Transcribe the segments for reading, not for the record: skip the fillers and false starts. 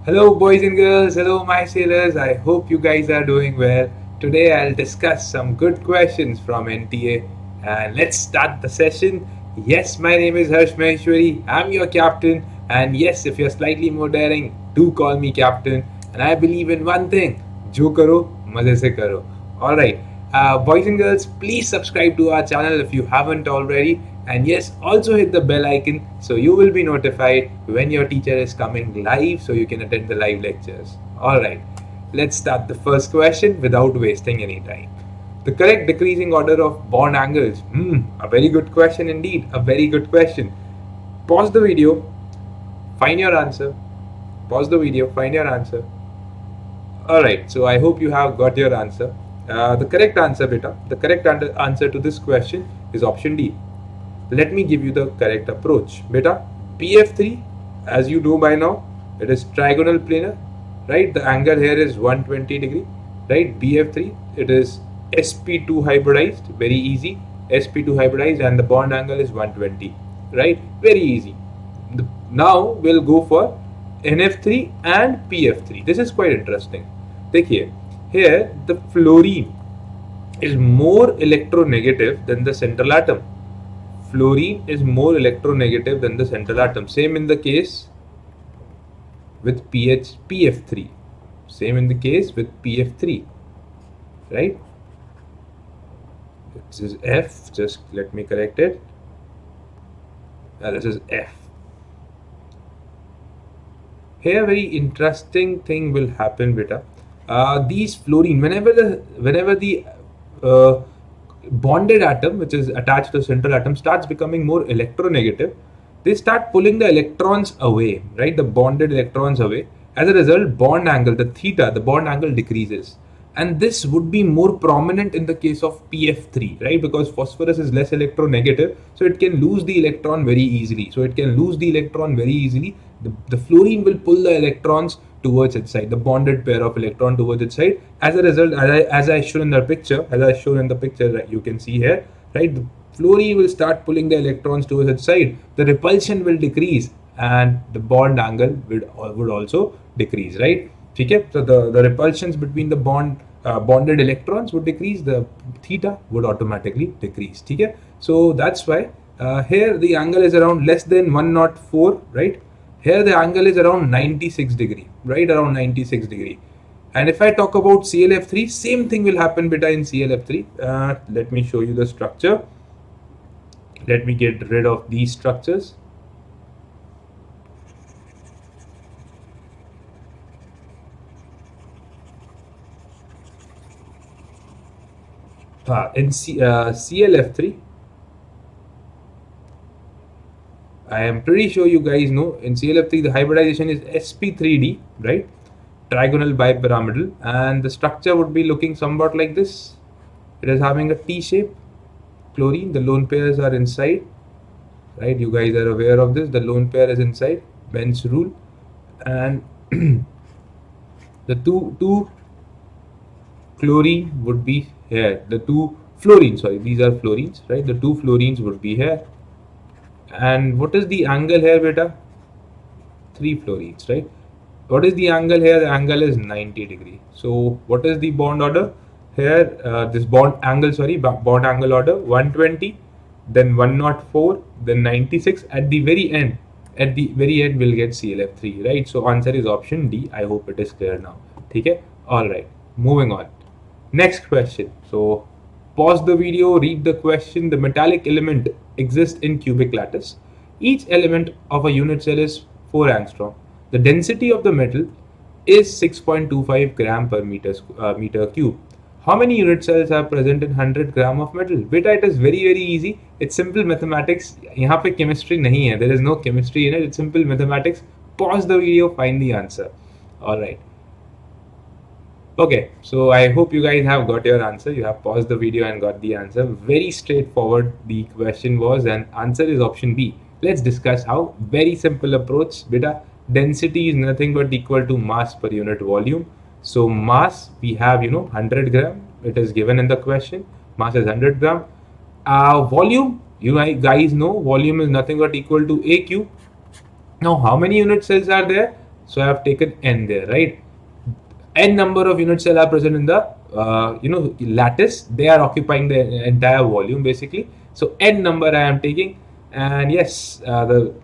Hello, boys and girls. Hello, my sailors. I hope you guys are doing well. Today, I'll discuss some good questions from NTA. And let's start the session. Yes, my name is Harsh Maheshwari. I'm your captain. And yes, if you're slightly more daring, do call me captain. And I believe in one thing: jo karo, maze se karo. Alright, boys and girls, please subscribe to our channel if you haven't already. And yes, also hit the bell icon so you will be notified when your teacher is coming live so you can attend the live lectures. Alright, let's start the first question without wasting any time. The correct decreasing order of bond angles. A very good question indeed. A very good question. Pause the video, find your answer. Pause the video, find your answer. Alright, so I hope you have got your answer. The correct answer, beta, the correct answer to this question is option D. Let me give you the correct approach. Beta, PF3, as you know by now, it is trigonal planar, right? The angle here is 120 degree, right? BF3, it is sp2 hybridized, very easy. sp2 hybridized and the bond angle is 120, right? Very easy. Now we'll go for NF3 and PF3. This is quite interesting. देखिए, here the fluorine is more electronegative than the central atom. Fluorine is more electronegative than the central atom. Same in the case with PF3. Same in the case with PF3, right? This is F. Just let me correct it. This is F. Here, a very interesting thing will happen, beta. These fluorine, whenever the bonded atom, which is attached to the central atom, starts becoming more electronegative, they start pulling the electrons away, right? The bonded electrons away. As a result, bond angle, the theta, the bond angle decreases. And this would be more prominent in the case of PF3, right? Because phosphorus is less electronegative, so it can lose the electron very easily. The fluorine will pull the electrons towards its side, the bonded pair of electron towards its side. As a result, as I shown in the picture, right, you can see here, right? The fluorine will start pulling the electrons towards its side. The repulsion will decrease, and the bond angle would also decrease, right? Okay, so the repulsions between the bonded electrons would decrease, the theta would automatically decrease. Okay, so that's why here the angle is around less than 104, right? Here the angle is around 96 degree, right? Around 96 degree. And if I talk about ClF3, same thing will happen beta in ClF3. Let me show you the structure. Let me get rid of these structures. In ClF3, I am pretty sure you guys know in ClF3 the hybridization is sp3d, right? Trigonal bipyramidal, and the structure would be looking somewhat like this. It is having a T shape. Chlorine, the lone pairs are inside, right? You guys are aware of this. The lone pair is inside, Benz rule, and the two chlorine would be here. The two fluorines, sorry, these are fluorines, right? The two fluorines would be here. And what is the angle here, beta? 3 fluorines, right? What is the angle here? The angle is 90 degree. So what is the bond order here? This bond angle order 120, then 104, then 96. At the very end, we'll get ClF3, right? So answer is option D. I hope it is clear now. Okay. All right. Moving on. Next question. So pause the video, read the question. The metallic element exists in cubic lattice. Each element of a unit cell is 4 angstrom. The density of the metal is 6.25 gram per meter cube. How many unit cells are present in 100 gram of metal? Beta, it is very easy. It's simple mathematics. यहाँ पे chemistry नहीं है. There is no chemistry in it. It's simple mathematics. Pause the video, find the answer. All right. Okay, so I hope you guys have got your answer. You have paused the video and got the answer. Very straightforward the question was, and answer is option B. Let's discuss how. Very simple approach. Beta, density is nothing but equal to mass per unit volume. So mass, we have 100 gram. It is given in the question. Mass is 100 gram. Volume, you guys know volume is nothing but equal to A cube. Now, how many unit cells are there? So I have taken n there, right? N number of unit cell are present in the lattice. They are occupying the entire volume basically. So n number I am taking, and yes, the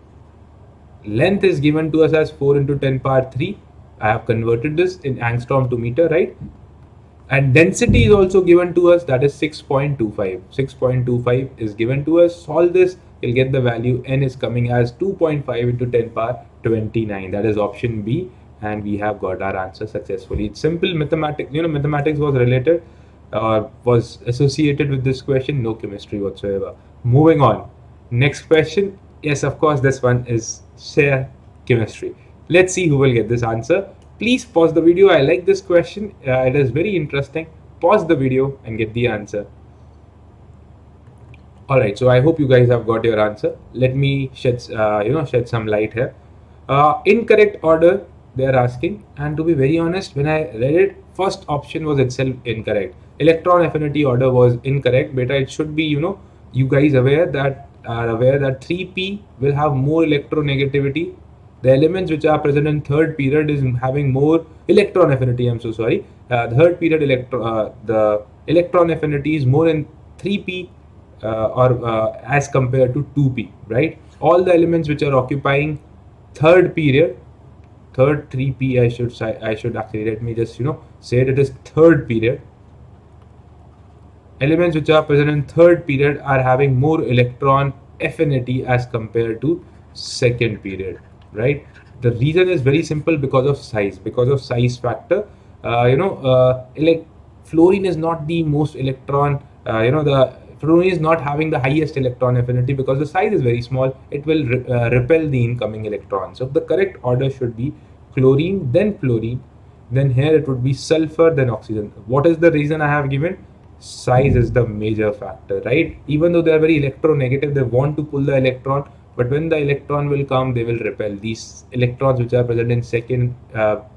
length is given to us as 4 into 10 power 3. I have converted this in angstrom to meter, right? And density is also given to us, that is 6.25. 6.25 is given to us. Solve this, you'll get the value. N is coming as 2.5 into 10 power 29. That is option B, and we have got our answer successfully. It's simple mathematics. Mathematics was related, was associated with this question. No chemistry whatsoever. Moving on. Next question. Yes, of course, this one is sheer chemistry. Let's see who will get this answer. Please pause the video. I like this question. It is very interesting. Pause the video and get the answer. All right. So I hope you guys have got your answer. Let me shed some light here. Incorrect order they are asking, and to be very honest, when I read it, first option was itself incorrect. Electron affinity order was incorrect. Beta, it should be you guys are aware that 3p will have more electronegativity. The elements which are present in third period is having more electron affinity. I'm so sorry. Third period the electron affinity is more in 3p as compared to 2p, right? All the elements which are occupying third period, third 3p, I should actually, let me just say it is third period. Elements which are present in third period are having more electron affinity as compared to second period, right? The reason is very simple, because of size factor. Fluorine is not the most electron, the fluorine is not having the highest electron affinity because the size is very small. It will repel the incoming electrons. So the correct order should be chlorine, then fluorine, then here it would be sulfur, then oxygen. What is the reason I have given? Size is the major factor, right? Even though they are very electronegative, they want to pull the electron, but when the electron will come, they will repel. These electrons which are present in second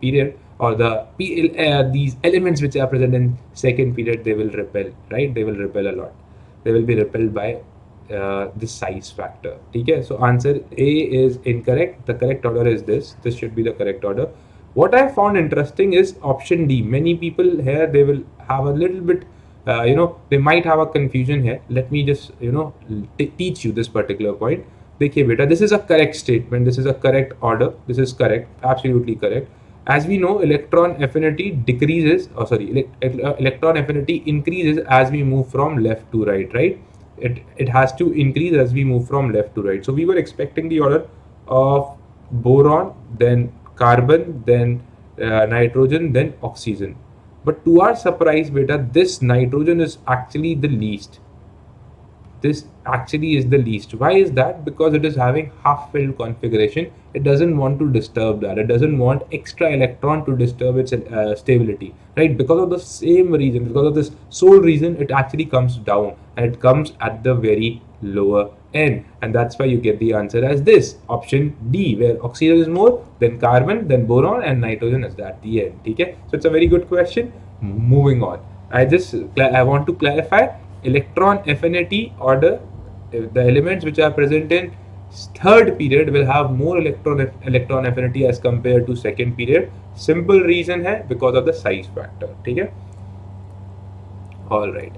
period, or these elements which are present in second period, they will repel, right? They will repel a lot. They will be repelled by the size factor. Okay, so answer A is incorrect. The correct order is this. This should be the correct order. What I found interesting is option D. Many people here, they will have a little bit, they might have a confusion here. Let me just, teach you this particular point. देखिए बेटा, this is a correct statement. This is a correct order. This is correct, absolutely correct. As we know, electron affinity decreases, electron affinity increases as we move from left to right, right? It has to increase as we move from left to right. So we were expecting the order of boron, then carbon, then nitrogen, then oxygen. But to our surprise, beta, this nitrogen is actually the least. This actually is the least. Why is that? Because it is having half-filled configuration. It doesn't want to disturb that. It doesn't want extra electron to disturb its stability, right? Because of the same reason, because of this sole reason, it actually comes down, and it comes at the very lower end, and that's why you get the answer as this option D, where oxygen is more, then carbon, then boron, and nitrogen is at the end. Okay, so it's a very good question. Moving on, I want to clarify. Electron affinity order, the elements which are present in third period will have more electron affinity as compared to second period. Simple reason है because of the size factor. ठीक है? All right.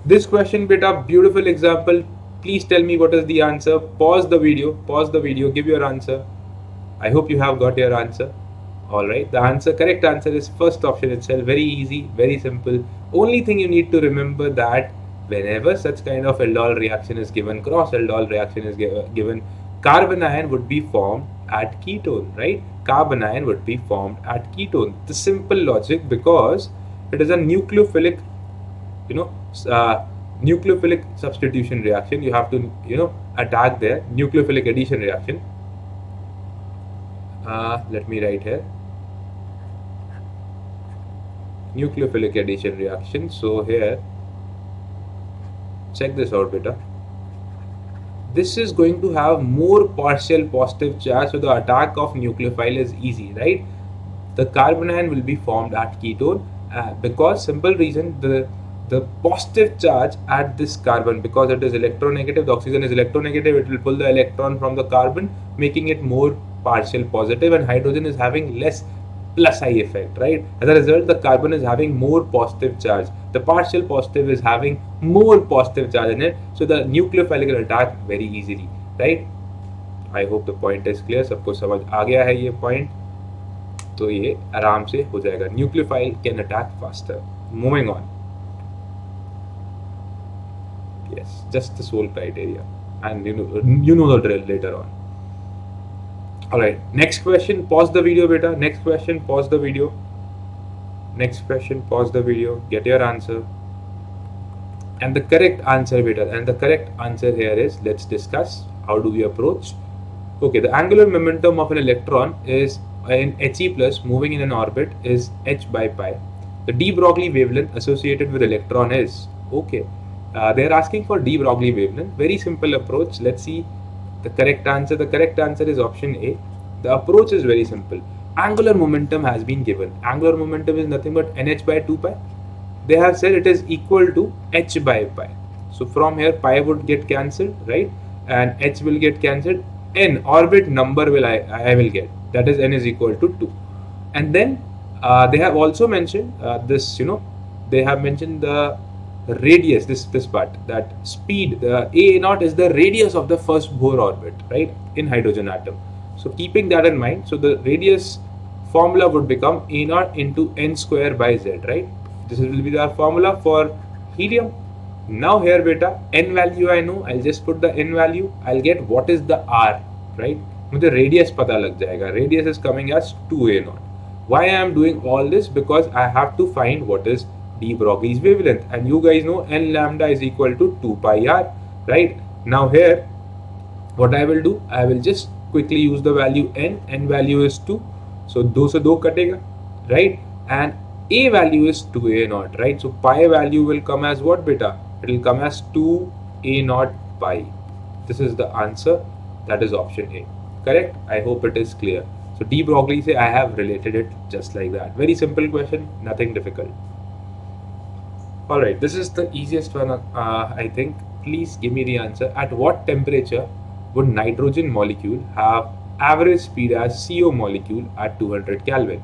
This question, beta, beautiful example. Please tell me what is the answer. Pause the video, give your answer. I hope you have got your answer. All right, the correct answer is first option itself. Very easy, very simple. Only thing you need to remember that whenever such kind of aldol reaction is given, cross aldol reaction is given, carbon ion would be formed at ketone, right? Carbon ion would be formed at ketone. The simple logic, because it is a nucleophilic, nucleophilic substitution reaction. You have to, attack there. Nucleophilic addition reaction. Let me write here. Nucleophilic addition reaction. So here, check this out, beta. This is going to have more partial positive charge, so the attack of nucleophile is easy, right? The carbon ion will be formed at ketone because simple reason, the positive charge at this carbon, because it is electronegative, the oxygen is electronegative, it will pull the electron from the carbon, making it more partial positive and hydrogen is having less plus I effect, right? As a result, the carbon is having more positive charge. The partial positive is having more positive charge in it, so the nucleophile can attack very easily, right? I hope the point is clear. सबको समझ आ गया है ये point, तो ये आराम से हो जाएगा. Nucleophile can attack faster. Moving on. Yes, just the sole criteria, and you know the drill later on. Alright, next question, pause the video beta. Next question, pause the video. Next question, pause the video, get your answer. And the correct answer beta, and the correct answer here is, let's discuss how do we approach. Okay, the angular momentum of an electron is in He plus moving in an orbit is h by pi. The de Broglie wavelength associated with electron is, okay, they are asking for de Broglie wavelength. Very simple approach. Let's see the correct answer. The correct answer is option A. The approach is very simple. Angular momentum has been given. Angular momentum is nothing but nh by 2 pi. They have said it is equal to h by pi. So from here pi would get cancelled, right? And h will get cancelled. N orbit number will I will get. That is n is equal to 2. And then they have also mentioned this, they have mentioned the radius, this part, that speed, the a naught is the radius of the first Bohr orbit, right, in hydrogen atom. So keeping that in mind, so the radius formula would become a naught into n square by z, right? This will be the formula for helium. Now here beta, n value I know, I'll just put the n value, I'll get what is the r, right? मुझे radius पता लग जाएगा. Radius is coming as 2a naught. Why I am doing all this? Because I have to find what is de Broglie's wavelength, and you guys know n lambda is equal to 2 pi r, right? Now here what I will do, I will just quickly use the value n value is 2, so 2 से 2 कटेगा, right? And a value is 2a naught, right? So pi value will come as what beta? It will come as 2a naught pi. This is the answer, that is option A, correct? I hope it is clear. So de Broglie say I have related it just like that. Very simple question, nothing difficult. Alright, this is the easiest one, I think. Please give me the answer. At what temperature would nitrogen molecule have average speed as CO molecule at 200 Kelvin?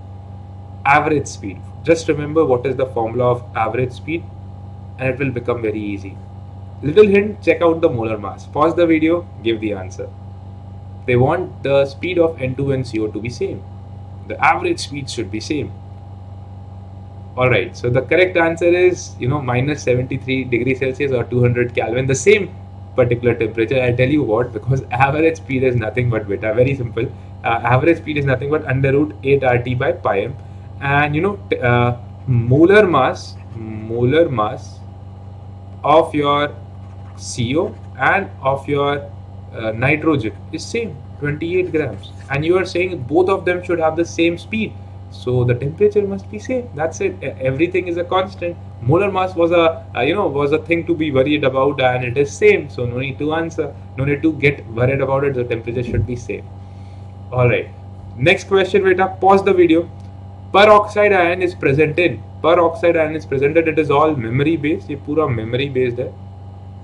Average speed. Just remember what is the formula of average speed and it will become very easy. Little hint, check out the molar mass. Pause the video, give the answer. They want the speed of N2 and CO to be same. The average speed should be same. Alright, so the correct answer is, minus 73 degrees Celsius or 200 Kelvin, the same particular temperature. I'll tell you what, because average speed is nothing but beta, very simple. Average speed is nothing but under root 8 RT by pi m. And molar mass of your CO and of your nitrogen is same, 28 grams. And you are saying both of them should have the same speed. So the temperature must be same. That's it. Everything is a constant. Molar mass was a thing to be worried about, and it is same. So no need to answer. No need to get worried about it. The temperature should be same. All right. Next question, beta. Pause the video. Peroxide ion is present in. Peroxide ion is presented. It is all memory based. ये पूरा memory based है.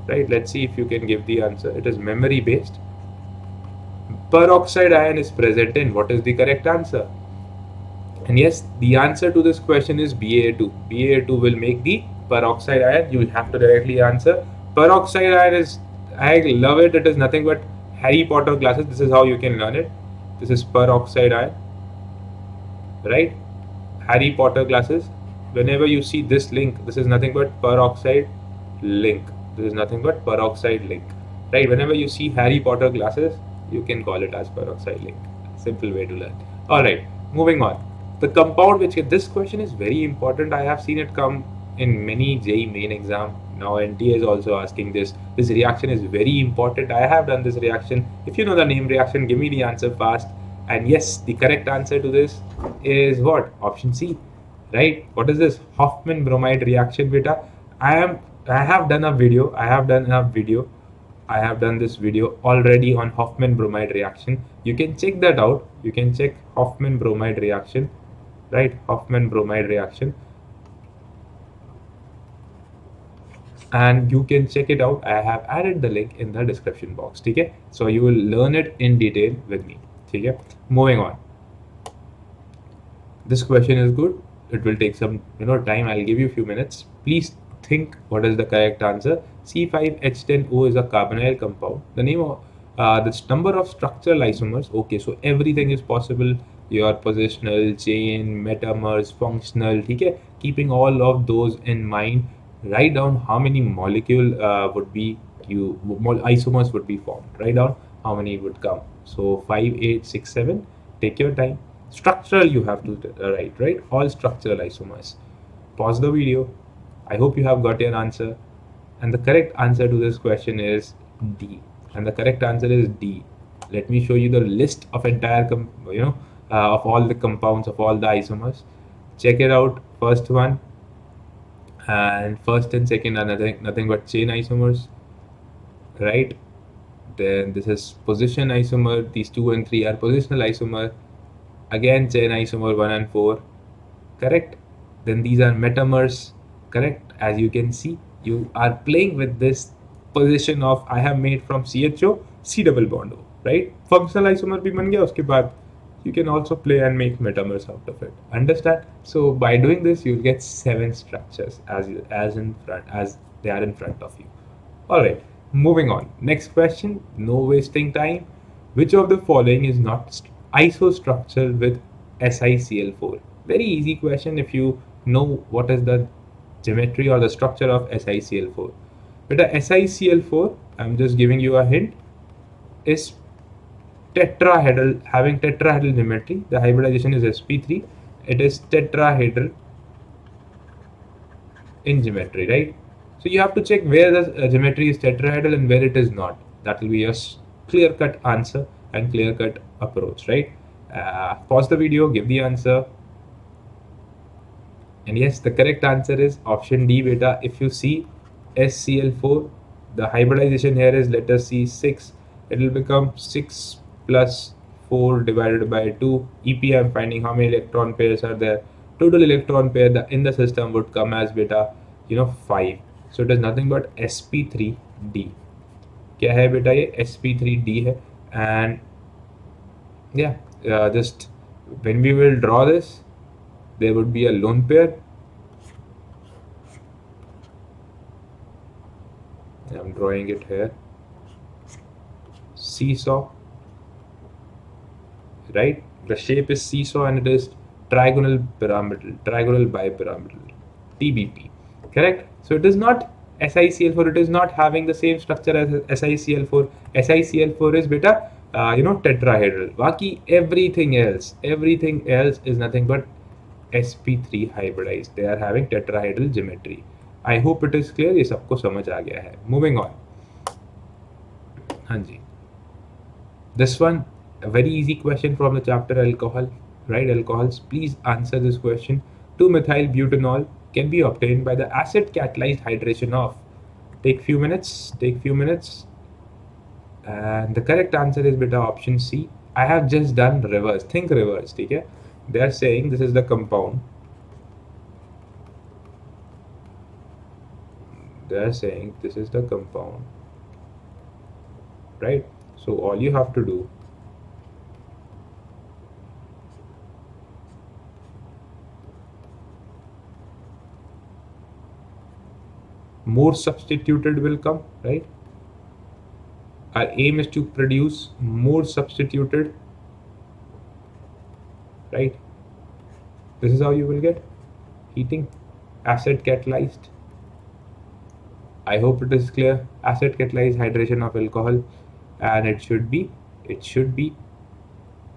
Right. Let's see if you can give the answer. It is memory based. Peroxide ion is present in. What is the correct answer? And yes, the answer to this question is BaA2. BaA2 will make the peroxide ion. You will have to directly answer. Peroxide ion is, I love it. It is nothing but Harry Potter glasses. This is how you can learn it. This is peroxide ion, right? Harry Potter glasses. Whenever you see this link, this is nothing but peroxide link. This is nothing but peroxide link, right? Whenever you see Harry Potter glasses, you can call it as peroxide link. Simple way to learn. All right, moving on. The compound which this question is very important. I have seen it come in many JEE main exam. Now NTA is also asking this. This reaction is very important. I have done this reaction. If you know the name reaction, give me the answer fast. And yes, the correct answer to this is what? Option C, right? What is this? Hoffman bromide reaction, beta. I have done this video already on Hoffman bromide reaction. You can check that out. You can check Hoffman bromide reaction, right? Hoffman bromide reaction, and you can check it out. I have added the link in the description box. Okay, so you will learn it in detail with me. ठीक है, moving on. This question is good. It will take some time. I'll give you a few minutes. Please think what is the correct answer. C5H10O is a carbonyl compound. The name of the number of structural isomers. Okay, so everything is possible. Your positional, chain, metamers, functional. Okay, keeping all of those in mind, write down how many molecule would be isomers would be formed. Write down how many would come. So 5, 8, 6, 7. Take your time. Structural you have to write, right? All structural isomers. Pause the video. I hope you have got your answer. And the correct answer to this question is D. And the correct answer is D. Let me show you the list of entire, of all the compounds of all the isomers. Check it out. First one and first and second are nothing but chain isomers, right? Then this is position isomer. These 2 and 3 are positional isomer. Again, chain isomer 1 and 4, correct? Then these are metamers, correct? As you can see, you are playing with this position of I have made from CHO C double bond O, right? Functional isomer bhi ban gaya, uske baad you can also play and make metamers out of it. Understand? So by doing this, you'll get 7 structures as they are in front of you. All right, moving on. Next question. No wasting time. Which of the following is not isostructural with SiCl4? Very easy question if you know what is the geometry or the structure of SiCl4. But SiCl4, I'm just giving you a hint, is tetrahedral, having tetrahedral geometry. The hybridization is sp3. It is tetrahedral in geometry, right? So you have to check where the geometry is tetrahedral and where it is not. That will be a clear-cut answer and clear-cut approach, right? Pause the video, give the answer. And yes, the correct answer is option D, beta. If you see SCl4, the hybridization here is, let us see, 6. It will become 6 plus 4 divided by 2. EP, I'm finding how many electron pairs are there. Total electron pair in the system would come as beta, 5. So it is nothing but sp3d. क्या है बेटा ये sp3d है. And yeah, just when we will draw this, there would be a lone pair. I'm drawing it here. Seesaw, right? The shape is seesaw and it is trigonal pyramidal, trigonal bipyramidal, TBP, correct? So it is not SiCl4, it is not having the same structure as SiCl4. SiCl4 is beta, tetrahedral. Baki everything else is nothing but sp3 hybridized. They are having tetrahedral geometry. I hope it is clear. ये सबको समझ आ गया है. Moving on. हाँ जी. This one, a very easy question from the chapter alcohol, right? Alcohols. Please answer this question. 2-methyl butanol can be obtained by the acid catalyzed hydration of. Take few minutes. And the correct answer is beta option C. I have just done reverse. Think reverse. Okay? They are saying this is the compound. They are saying this is the compound, right? So all you have to do more substituted will come, right? Our aim is to produce more substituted, right? This is how you will get heating, acid catalyzed. I hope it is clear. Acid catalyzed hydration of alcohol, and it should be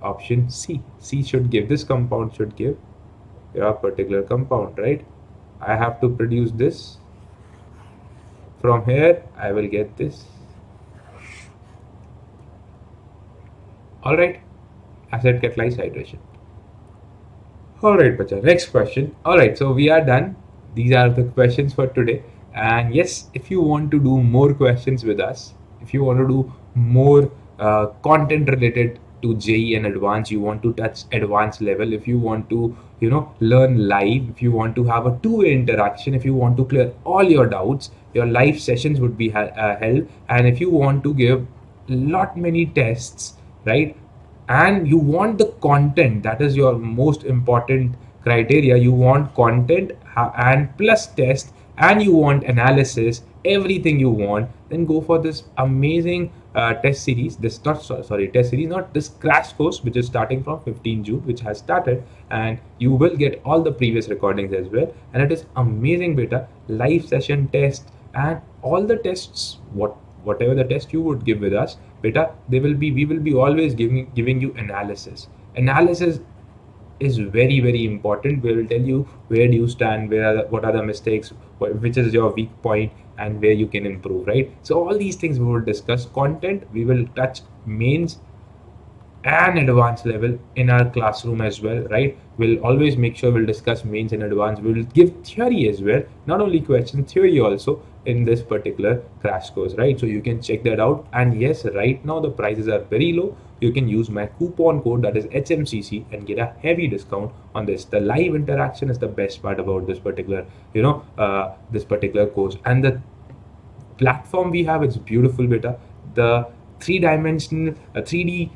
option C. C should give, this compound should give a particular compound, right? I have to produce this. From here, I will get this. All right, acid catalyzed hydration. All right, bacha. Next question. All right, so we are done. These are the questions for today. And yes, if you want to do more questions with us, if you want to do more content related to JEE and advanced, you want to touch advanced level, if you want to, learn live, if you want to have a two-way interaction, if you want to clear all your doubts, your live sessions would be held. And if you want to give lot many tests, right? and you want the content. That is your most important criteria. You want content and plus test, and you want analysis, everything you want. Then go for this amazing test series, this not sorry test series, not this crash course, which is starting from 15 June, which has started, and you will get all the previous recordings as well. And it is amazing beta, live session test, and all the tests, whatever the test you would give with us beta, they will be we will be always giving you analysis is very very important. We will tell you where do you stand, what are the mistakes, which is your weak point, and where you can improve, right? So all these things we will discuss. Content, we will touch mains and advanced level in our classroom as well, right? We'll always make sure we'll discuss mains and advanced. We'll give theory as well, not only question, theory also in this particular crash course, right? So you can check that out. And yes, right now the prices are very low. You can use my coupon code, that is HMCC, and get a heavy discount on this. The live interaction is the best part about this particular, this particular course. And the platform we have, it's beautiful beta. The three-dimensional 3D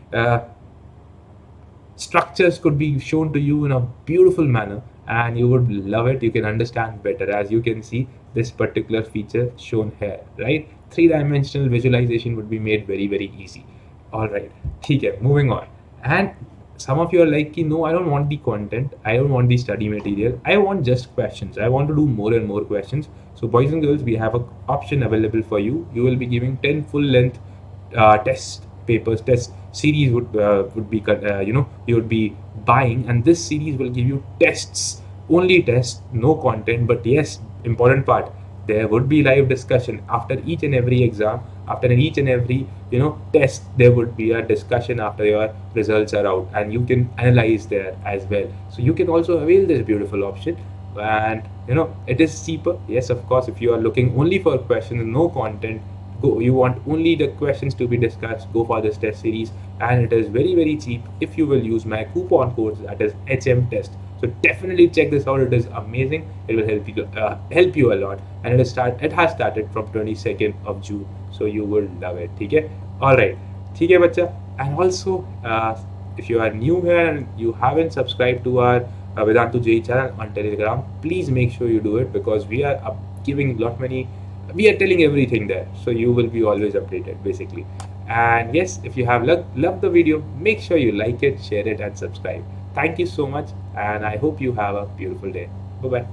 structures could be shown to you in a beautiful manner, and you would love it. You can understand better. As you can see, this particular feature shown here, right? Three-dimensional visualization would be made very very easy. All right, okay, moving on. And some of you are like, no, I don't want the content, I don't want the study material, I want just questions, I want to do more and more questions. So boys and girls, we have an option available for you. You will be giving 10 full length test papers, test series would be you would be buying, and this series will give you tests, only tests, no content. But yes, important part, there would be live discussion after each and every exam, after each and every test. There would be a discussion after your results are out, and you can analyze there as well. So you can also avail this beautiful option. And it is cheaper, yes, of course. If you are looking only for questions, no content, you want only the questions to be discussed, go for this test series. And it is very very cheap if you will use my coupon code, that is HM test. So definitely check this out, it is amazing. It will help you a lot. And it has started from 22nd of June, so you will love it. Okay, all right, okay bacha. And also if you are new here and you haven't subscribed to our Vedantu JE channel on Telegram, please make sure you do it, because we are giving we are telling everything there, so you will be always updated basically. And yes, if you have loved the video, make sure you like it, share it, and subscribe. Thank you so much, and I hope you have a beautiful day. Bye bye.